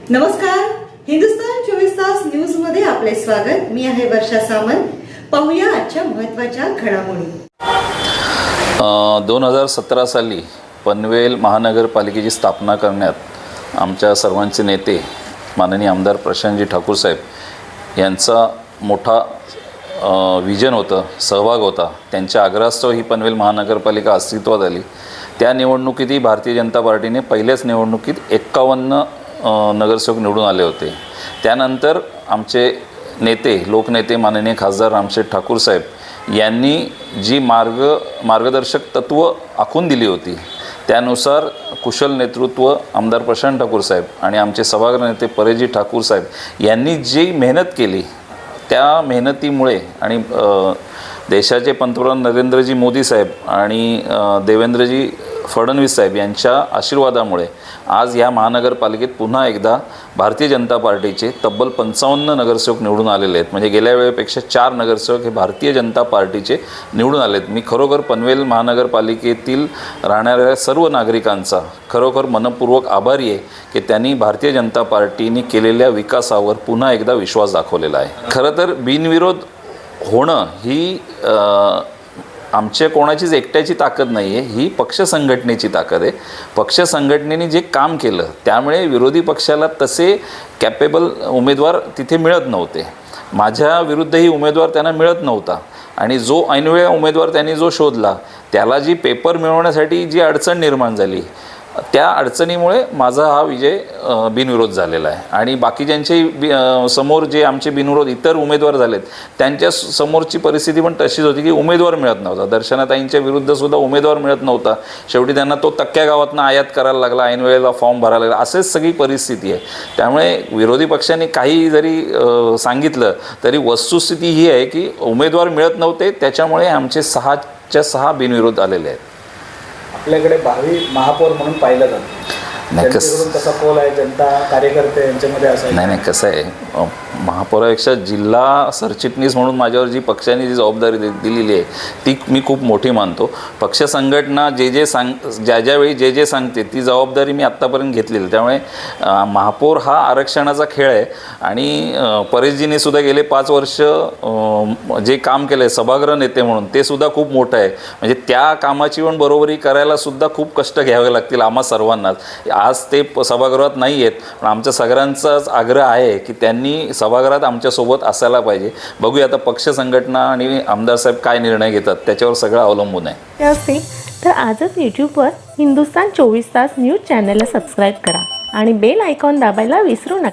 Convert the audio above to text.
नमस्कार, हिंदुस्तान 24 तास न्यूज मध्ये आपले स्वागत। मी आहे वर्षा सामंत। पाहूया आजच्या महत्त्वाच्या घडामोडी। 2017 साली पनवेल महानगरपालिकेची स्थापना करण्यात आमच्या सर्वांचे नेते माननीय आमदार प्रशांतजी ठाकूर साहेब यांचा मोठा विजन होतं, सहभाग होता। त्यांच्या आग्रहास्तव ही पनवेल महानगरपालिका अस्तित्वात आली। त्या निवडणुकीतही भारतीय जनता पार्टीने पहिल्याच निवडणुकीत 51 नगरसेवक निवडून आले होते। त्यानंतर आमचे नेते लोकनेते माननीय खासदार रामशेठ ठाकूर साहेब यांनी जी मार्गदर्शक तत्त्व आखून दिली होती, त्यानुसार कुशल नेतृत्व आमदार प्रशांत ठाकूर साहेब आणि आमचे सभागृह नेते परेजी ठाकूर साहेब यांनी जी मेहनत केली, त्या मेहनतीमुळे आणि देशाचे पंतप्रधान नरेंद्रजी मोदी साहेब आणि देवेंद्रजी फडणवीस साहेब यांच्या आशीर्वादामुळे आज या महानगरपालिकेत पुन्हा एकदा भारतीय जनता पार्टीचे तब्बल 55 नगरसेवक निवडून आलेले आहेत। म्हणजे गेल्या वेळेपेक्षा 4 नगरसेवक हे भारतीय जनता पार्टीचे निवडून आले आहेत। मी खरोखर पनवेल महानगरपालिकेतील राहणाऱ्या सर्व नागरिकांचा खरोखर मनपूर्वक आभारी आहे की त्यांनी भारतीय जनता पार्टीने केलेल्या विकासावर पुन्हा एकदा विश्वास दाखवलेला आहे। खरं तर बिनविरोध होणं ही आमच्या कोणाचीच एकट्याची ताकद नाही आहे, ही पक्ष संघटनेची ताकद आहे। पक्ष संघटनेने जे काम केलं त्यामुळे विरोधी पक्षाला तसे कॅपेबल उमेदवार तिथे मिळत नव्हते। माझ्या विरुद्धही उमेदवार त्यांना मिळत नव्हता आणि जो ऐनवेळी उमेदवार त्यांनी जो शोधला त्याला जी पेपर मिळवण्यासाठी जी अडचण निर्माण झाली, त्या अडचणीमुळे माझा हा विजय बिनविरोध झालेला आहे। आणि बाकीच्यांचे समोर जे आमचे बिनविरोध इतर उमेदवार झालेत त्यांच्या समोरची परिस्थिती पण तशीच होती की उमेदवार मिळत नव्हता। दर्शनाताईंच्या विरुद्धसुद्धा उमेदवार मिळत नव्हता। शेवटी त्यांना तो तक्क्या गावातनं आयात करायला लागला, ऐन वेळेला फॉर्म भरायला लागला, असेच सगळी परिस्थिती आहे। त्यामुळे विरोधी पक्षांनी काही जरी सांगितलं तरी वस्तुस्थिती ही आहे की उमेदवार मिळत नव्हते, त्याच्यामुळे आमचे 6च्या 6 बिनविरोध आलेले आहेत। आपल्याकडे भावी महापौर म्हणून पाहिलं जातं, त्यांच्याकडून कसा कौल आहे जनता कार्यकर्ते यांच्यामध्ये असायला? नाही, कसं आहे, महापौरापेक्षा जिल्हा सरचिटणीस म्हणून माझ्यावर जी पक्षाने जी जबाबदारी दिलेली आहे ती मी खूप मोठी मानतो। पक्ष संघटना ज्यावेळी जे सांगते ती जबाबदारी मी आत्तापर्यंत घेतलेली। त्यामुळे महापौर हा आरक्षणाचा खेळ आहे आणि परेशजींनी सुद्धा गेले 5 वर्ष जे काम केलं आहे सभागृह नेते म्हणून ते सुद्धा खूप मोठं आहे। म्हणजे त्या कामाची पण बरोबरी करायला सुद्धा खूप कष्ट घ्यावे लागतील आम्हा सर्वांनाच। आज ते सभागृहात नाही आहेत, पण आमच्या सगळ्यांचाच आग्रह आहे की त्यांनी सभागृहात आमच्यासोबत असायला पाहिजे। बघूया आता पक्ष संघटना आणि आमदार साहेब काय निर्णय घेतात त्याच्यावर सगळं अवलंबून आहे। ते असेल तर आजच यूट्यूबवर हिंदुस्तान 24 तास न्यूज चॅनलला सबस्क्राईब करा आणि बेल आयकॉन दाबायला विसरू नका।